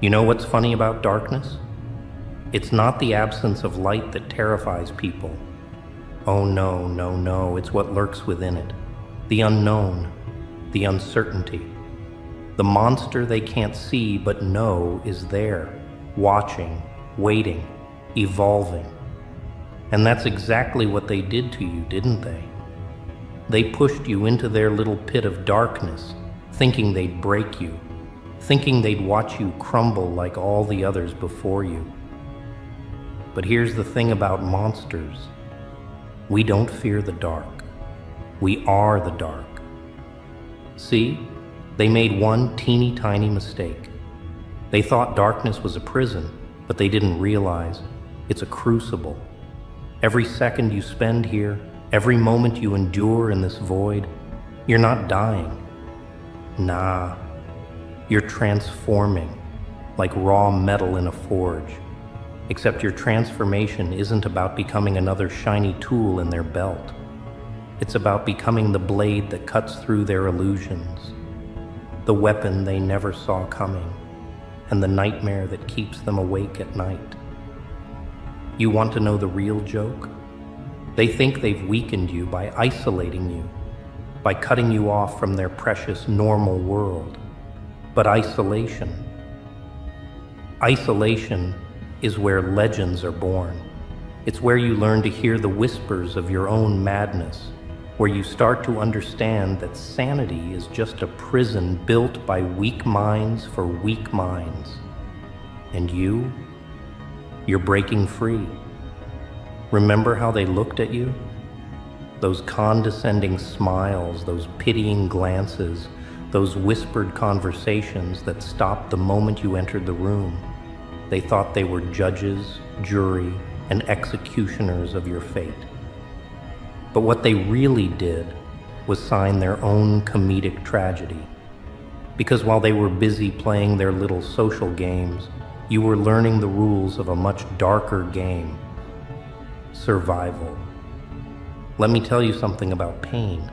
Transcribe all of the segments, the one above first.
You know what's funny about darkness? It's not the absence of light that terrifies people. Oh no, no, no, it's what lurks within it. The unknown, the uncertainty. The monster they can't see but know is there, watching, waiting, evolving. And that's exactly what they did to you, didn't they? They pushed you into their little pit of darkness, thinking they'd break you, thinking they'd watch you crumble like all the others before you. But here's the thing about monsters. We don't fear the dark. We are the dark. See, they made one teeny tiny mistake. They thought darkness was a prison, but they didn't realize it's a crucible. Every second you spend here, every moment you endure in this void, you're not dying. Nah, you're transforming, like raw metal in a forge. Except your transformation isn't about becoming another shiny tool in their belt. It's about becoming the blade that cuts through their illusions, the weapon they never saw coming, and the nightmare that keeps them awake at night. You want to know the real joke? They think they've weakened you by isolating you, by cutting you off from their precious normal world. But isolation is where legends are born. It's where you learn to hear the whispers of your own madness, where you start to understand that sanity is just a prison built by weak minds for weak minds. And you're breaking free. Remember how they looked at you? Those condescending smiles, those pitying glances, those whispered conversations that stopped the moment you entered the room. They thought they were judges, jury, and executioners of your fate. But what they really did was sign their own comedic tragedy. Because while they were busy playing their little social games, you were learning the rules of a much darker game: survival. Let me tell you something about pain.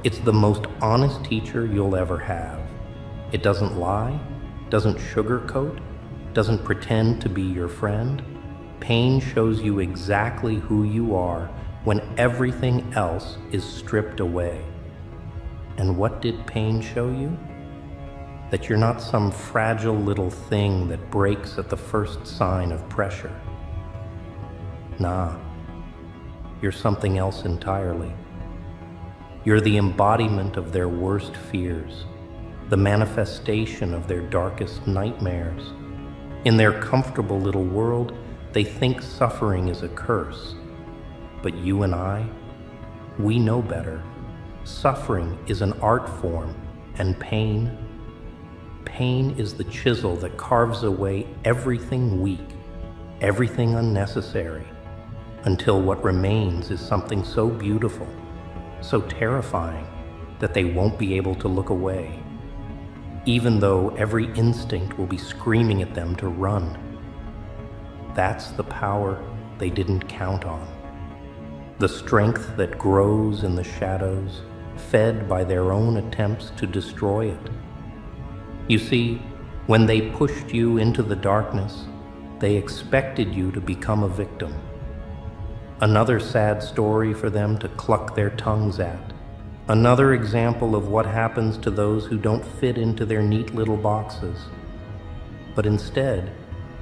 It's the most honest teacher you'll ever have. It doesn't lie, doesn't sugarcoat, doesn't pretend to be your friend. Pain shows you exactly who you are when everything else is stripped away. And what did pain show you? That you're not some fragile little thing that breaks at the first sign of pressure. Nah, you're something else entirely. You're the embodiment of their worst fears, the manifestation of their darkest nightmares. In their comfortable little world, they think suffering is a curse. But you and I, we know better. Suffering is an art form, and pain is the chisel that carves away everything weak, everything unnecessary, until what remains is something so beautiful, so terrifying, that they won't be able to look away, even though every instinct will be screaming at them to run. That's the power they didn't count on. The strength that grows in the shadows, fed by their own attempts to destroy it. You see, when they pushed you into the darkness, they expected you to become a victim. Another sad story for them to cluck their tongues at. Another example of what happens to those who don't fit into their neat little boxes. But instead,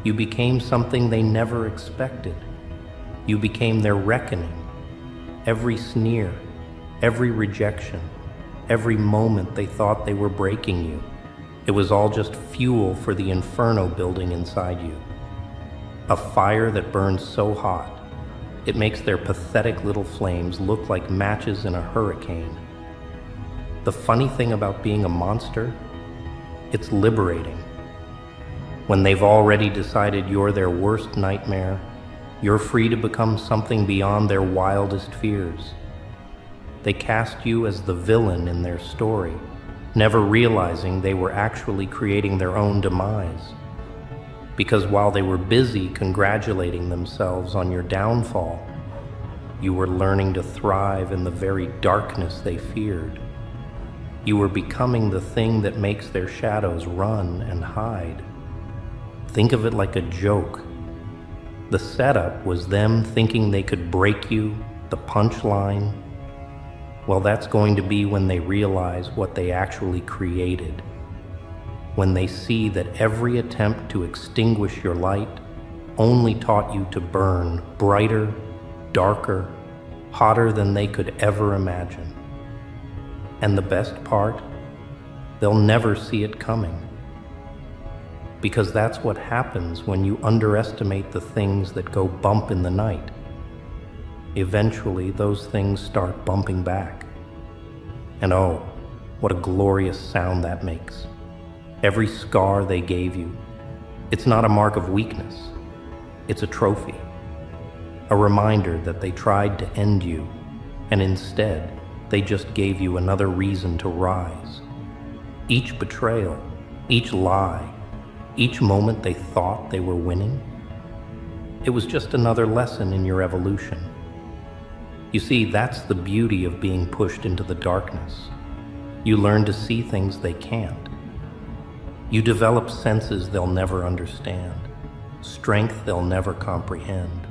you became something they never expected. You became their reckoning. Every sneer, every rejection, every moment they thought they were breaking you, it was all just fuel for the inferno building inside you. A fire that burns so hot, it makes their pathetic little flames look like matches in a hurricane. The funny thing about being a monster, it's liberating. When they've already decided you're their worst nightmare, you're free to become something beyond their wildest fears. They cast you as the villain in their story, never realizing they were actually creating their own demise. Because while they were busy congratulating themselves on your downfall, you were learning to thrive in the very darkness they feared. You were becoming the thing that makes their shadows run and hide. Think of it like a joke. The setup was them thinking they could break you, the punchline. Well, that's going to be when they realize what they actually created. When they see that every attempt to extinguish your light only taught you to burn brighter, darker, hotter than they could ever imagine. And the best part, they'll never see it coming. Because that's what happens when you underestimate the things that go bump in the night. Eventually, those things start bumping back. And oh, what a glorious sound that makes. Every scar they gave you, it's not a mark of weakness. It's a trophy. A reminder that they tried to end you, and instead, they just gave you another reason to rise. Each betrayal, each lie, each moment they thought they were winning, it was just another lesson in your evolution. You see, that's the beauty of being pushed into the darkness. You learn to see things they can't. You develop senses they'll never understand, strength they'll never comprehend.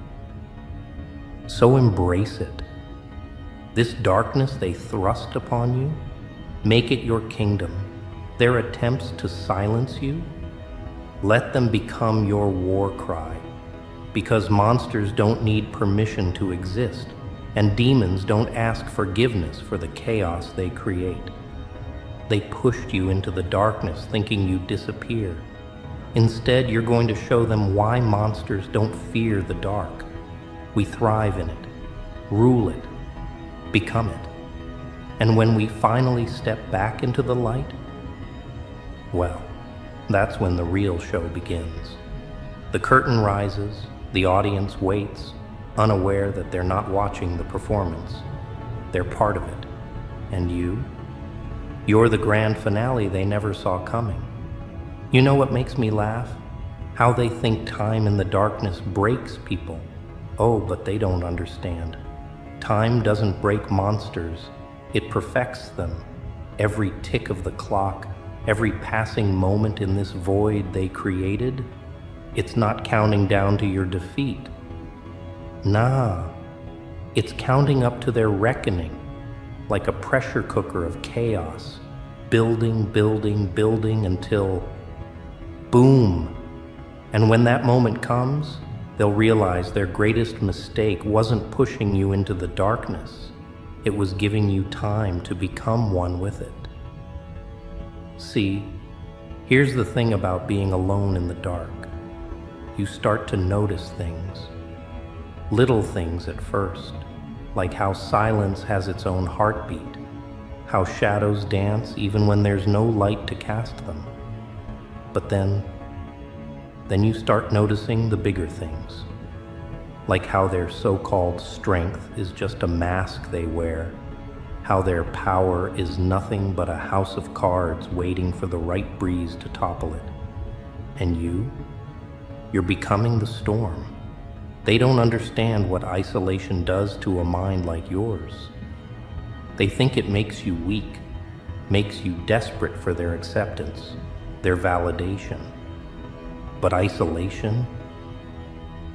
So embrace it. This darkness they thrust upon you, make it your kingdom. Their attempts to silence you, let them become your war cry. Because monsters don't need permission to exist, and demons don't ask forgiveness for the chaos they create. They pushed you into the darkness thinking you'd disappear. Instead, you're going to show them why monsters don't fear the dark. We thrive in it, rule it, become it. And when we finally step back into the light, well, that's when the real show begins. The curtain rises, the audience waits, unaware that they're not watching the performance. They're part of it. And you? You're the grand finale they never saw coming. You know what makes me laugh? How they think time in the darkness breaks people. Oh, but they don't understand. Time doesn't break monsters. It perfects them. Every tick of the clock, every passing moment in this void they created, it's not counting down to your defeat. Nah, it's counting up to their reckoning, like a pressure cooker of chaos, building, building, building until boom. And when that moment comes, they'll realize their greatest mistake wasn't pushing you into the darkness. It was giving you time to become one with it. See, here's the thing about being alone in the dark. You start to notice things. Little things at first, like how silence has its own heartbeat, how shadows dance even when there's no light to cast them. But then you start noticing the bigger things, like how their so-called strength is just a mask they wear, how their power is nothing but a house of cards waiting for the right breeze to topple it. And you're becoming the storm. They don't understand what isolation does to a mind like yours. They think it makes you weak, makes you desperate for their acceptance, their validation. But isolation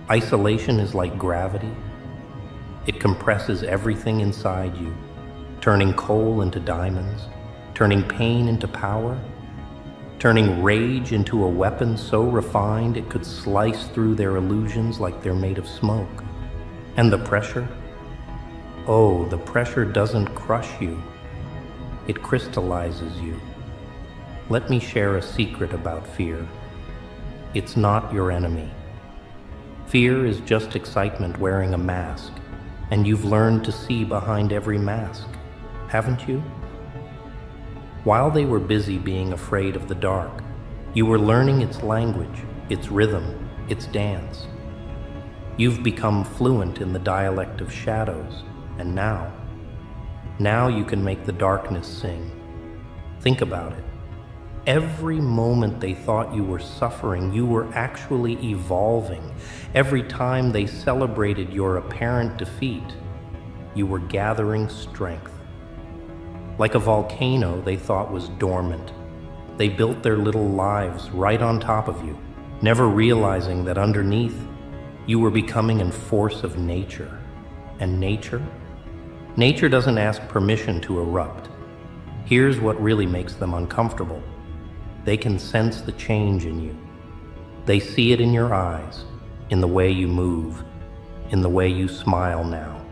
is like gravity. It compresses everything inside you, turning coal into diamonds, turning pain into power, turning rage into a weapon so refined it could slice through their illusions like they're made of smoke. And the pressure? Oh, the pressure doesn't crush you. It crystallizes you. Let me share a secret about fear. It's not your enemy. Fear is just excitement wearing a mask, and you've learned to see behind every mask, haven't you? While they were busy being afraid of the dark, you were learning its language, its rhythm, its dance. You've become fluent in the dialect of shadows, and now you can make the darkness sing. Think about it. Every moment they thought you were suffering, you were actually evolving. Every time they celebrated your apparent defeat, you were gathering strength. Like a volcano they thought was dormant. They built their little lives right on top of you, never realizing that underneath you were becoming a force of nature. And nature? Nature doesn't ask permission to erupt. Here's what really makes them uncomfortable. They can sense the change in you. They see it in your eyes, in the way you move, in the way you smile now.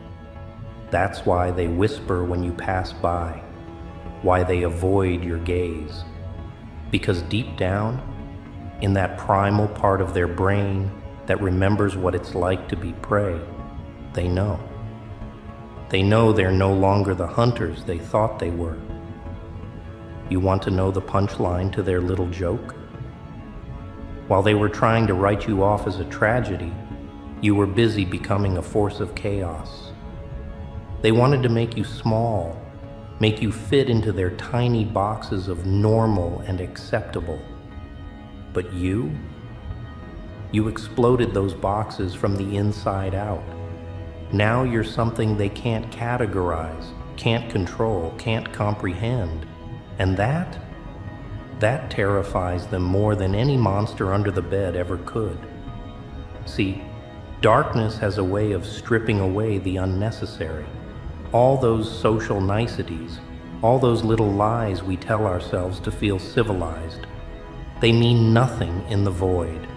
That's why they whisper when you pass by, why they avoid your gaze. Because deep down, in that primal part of their brain that remembers what it's like to be prey, they know. They know they're no longer the hunters they thought they were. You want to know the punchline to their little joke? While they were trying to write you off as a tragedy, you were busy becoming a force of chaos. They wanted to make you small, make you fit into their tiny boxes of normal and acceptable. But you exploded those boxes from the inside out. Now you're something they can't categorize, can't control, can't comprehend. And that terrifies them more than any monster under the bed ever could. See, darkness has a way of stripping away the unnecessary. All those social niceties, all those little lies we tell ourselves to feel civilized, they mean nothing in the void.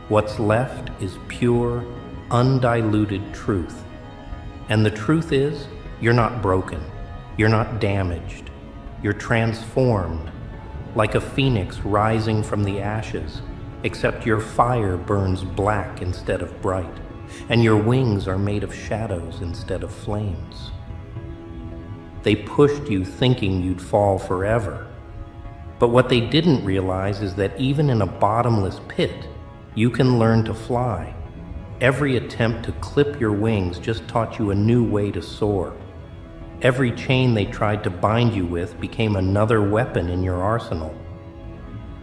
What's left is pure, undiluted truth. And the truth is, you're not broken, you're not damaged, you're transformed, like a phoenix rising from the ashes, except your fire burns black instead of bright, and your wings are made of shadows instead of flames. They pushed you thinking you'd fall forever. But what they didn't realize is that even in a bottomless pit, you can learn to fly. Every attempt to clip your wings just taught you a new way to soar. Every chain they tried to bind you with became another weapon in your arsenal.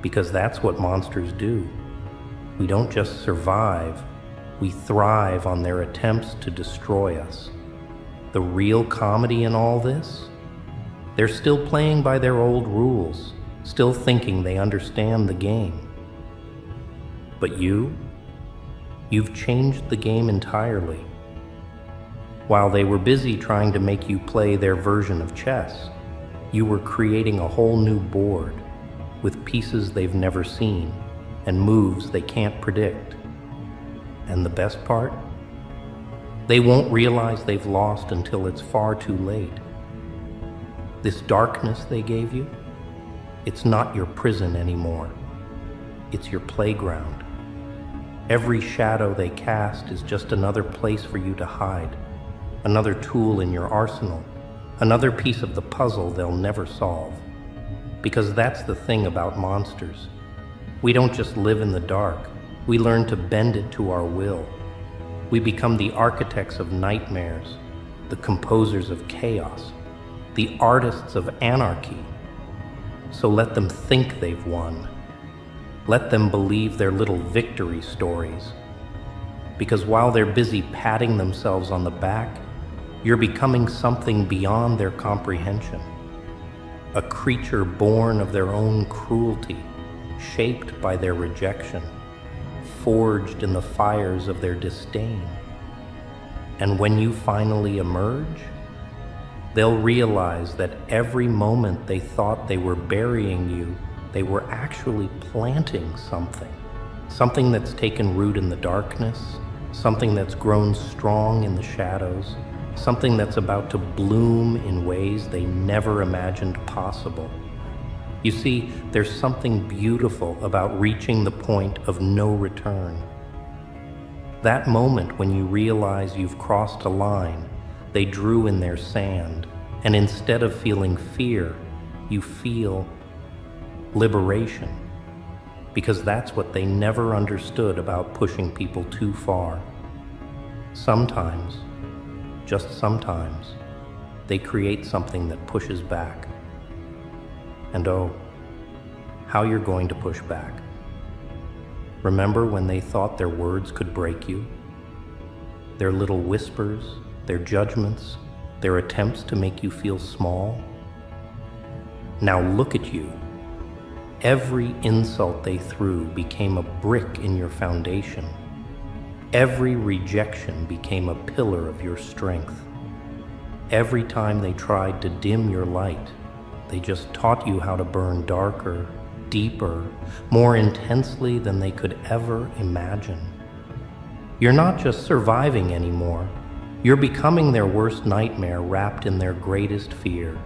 Because that's what monsters do. We don't just survive, we thrive on their attempts to destroy us. The real comedy in all this? They're still playing by their old rules, still thinking they understand the game. But you've changed the game entirely. While they were busy trying to make you play their version of chess, you were creating a whole new board with pieces they've never seen and moves they can't predict. And the best part? They won't realize they've lost until it's far too late. This darkness they gave you, it's not your prison anymore. It's your playground. Every shadow they cast is just another place for you to hide, another tool in your arsenal, another piece of the puzzle they'll never solve. Because that's the thing about monsters. We don't just live in the dark, we learn to bend it to our will. We become the architects of nightmares, the composers of chaos, the artists of anarchy. So let them think they've won. Let them believe their little victory stories. Because while they're busy patting themselves on the back, you're becoming something beyond their comprehension. A creature born of their own cruelty, shaped by their rejection, forged in the fires of their disdain. And when you finally emerge, they'll realize that every moment they thought they were burying you, they were actually planting something that's taken root in the darkness, something that's grown strong in the shadows, something that's about to bloom in ways they never imagined possible. You see, there's something beautiful about reaching the point of no return. That moment when you realize you've crossed a line they drew in their sand, and instead of feeling fear, you feel liberation. Because that's what they never understood about pushing people too far. Sometimes, just sometimes, they create something that pushes back. And oh, how you're going to push back. Remember when they thought their words could break you? Their little whispers, their judgments, their attempts to make you feel small? Now look at you. Every insult they threw became a brick in your foundation. Every rejection became a pillar of your strength. Every time they tried to dim your light, they just taught you how to burn darker, deeper, more intensely than they could ever imagine. You're not just surviving anymore. You're becoming their worst nightmare wrapped in their greatest fear.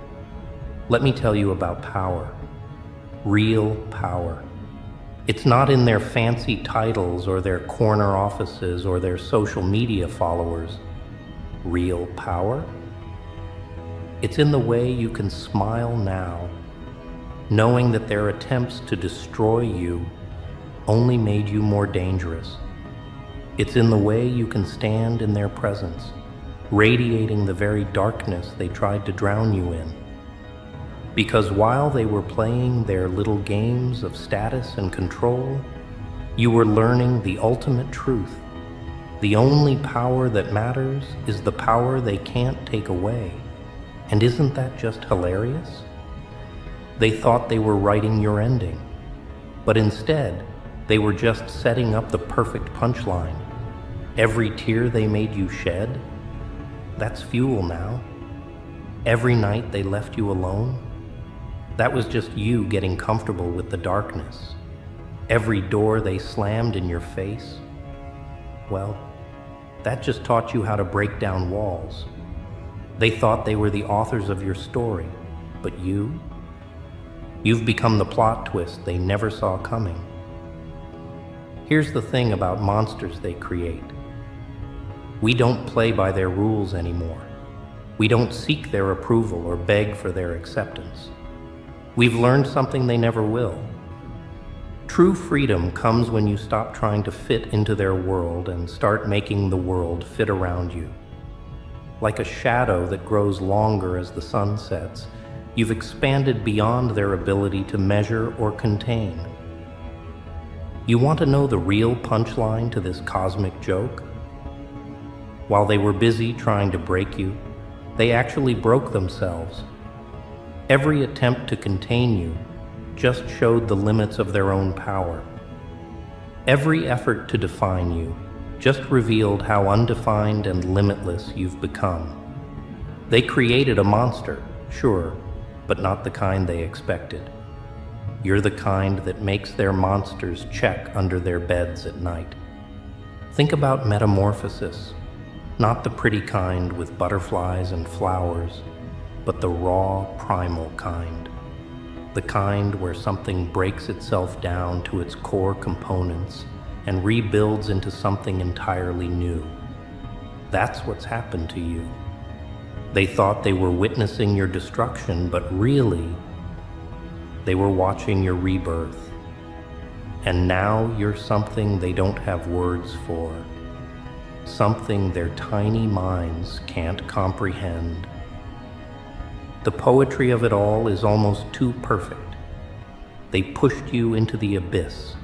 Let me tell you about power. Real power. It's not in their fancy titles or their corner offices or their social media followers. Real power? It's in the way you can smile now, knowing that their attempts to destroy you only made you more dangerous. It's in the way you can stand in their presence, radiating the very darkness they tried to drown you in. Because while they were playing their little games of status and control, you were learning the ultimate truth. The only power that matters is the power they can't take away. And isn't that just hilarious? They thought they were writing your ending, but instead, they were just setting up the perfect punchline. Every tear they made you shed, that's fuel now. Every night they left you alone, that was just you getting comfortable with the darkness. Every door they slammed in your face, well, that just taught you how to break down walls. They thought they were the authors of your story, but you've become the plot twist they never saw coming. Here's the thing about monsters they create. We don't play by their rules anymore. We don't seek their approval or beg for their acceptance. We've learned something they never will. True freedom comes when you stop trying to fit into their world and start making the world fit around you. Like a shadow that grows longer as the sun sets, you've expanded beyond their ability to measure or contain. You want to know the real punchline to this cosmic joke? While they were busy trying to break you, they actually broke themselves. Every attempt to contain you just showed the limits of their own power. Every effort to define you just revealed how undefined and limitless you've become. They created a monster, sure, but not the kind they expected. You're the kind that makes their monsters check under their beds at night. Think about metamorphosis, not the pretty kind with butterflies and flowers, but the raw, primal kind. The kind where something breaks itself down to its core components and rebuilds into something entirely new. That's what's happened to you. They thought they were witnessing your destruction, but really, they were watching your rebirth. And now you're something they don't have words for, something their tiny minds can't comprehend. The poetry of it all is almost too perfect. They pushed you into the abyss,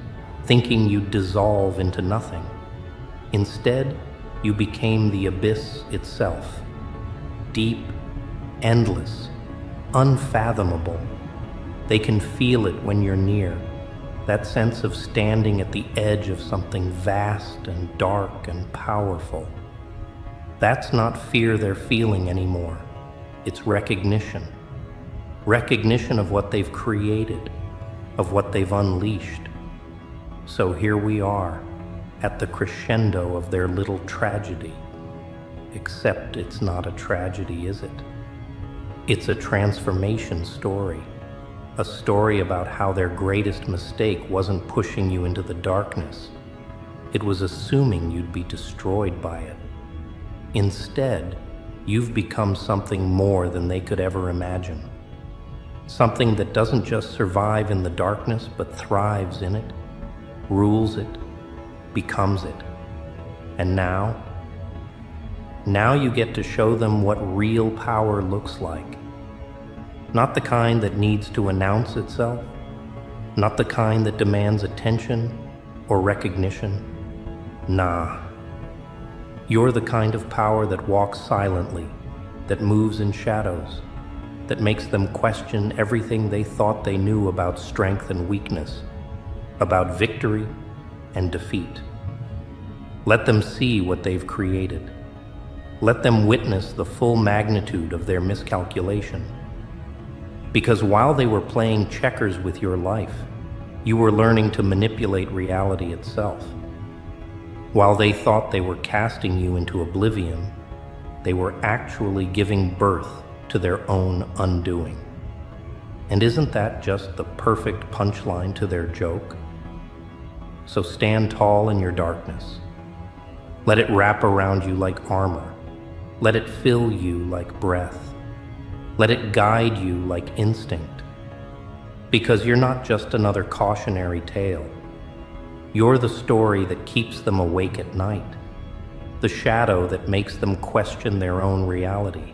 thinking you'd dissolve into nothing. Instead, you became the abyss itself. Deep, endless, unfathomable. They can feel it when you're near, that sense of standing at the edge of something vast and dark and powerful. That's not fear they're feeling anymore. It's recognition. Recognition of what they've created, of what they've unleashed. So here we are, at the crescendo of their little tragedy. Except it's not a tragedy, is it? It's a transformation story. A story about how their greatest mistake wasn't pushing you into the darkness. It was assuming you'd be destroyed by it. Instead, you've become something more than they could ever imagine. Something that doesn't just survive in the darkness, but thrives in it, rules it, becomes it. And now you get to show them what real power looks like. Not the kind that needs to announce itself, not the kind that demands attention or recognition. Nah. You're the kind of power that walks silently, that moves in shadows, that makes them question everything they thought they knew about strength and weakness, about victory and defeat. Let them see what they've created. Let them witness the full magnitude of their miscalculation. Because while they were playing checkers with your life, you were learning to manipulate reality itself. While they thought they were casting you into oblivion, they were actually giving birth to their own undoing. And isn't that just the perfect punchline to their joke? So stand tall in your darkness. Let it wrap around you like armor. Let it fill you like breath. Let it guide you like instinct. Because you're not just another cautionary tale. You're the story that keeps them awake at night, the shadow that makes them question their own reality,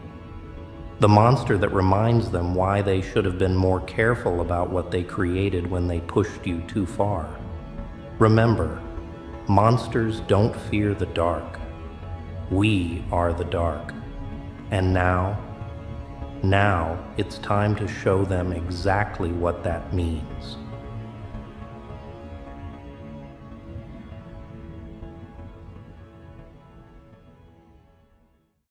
the monster that reminds them why they should have been more careful about what they created when they pushed you too far. Remember, monsters don't fear the dark. We are the dark. And now it's time to show them exactly what that means.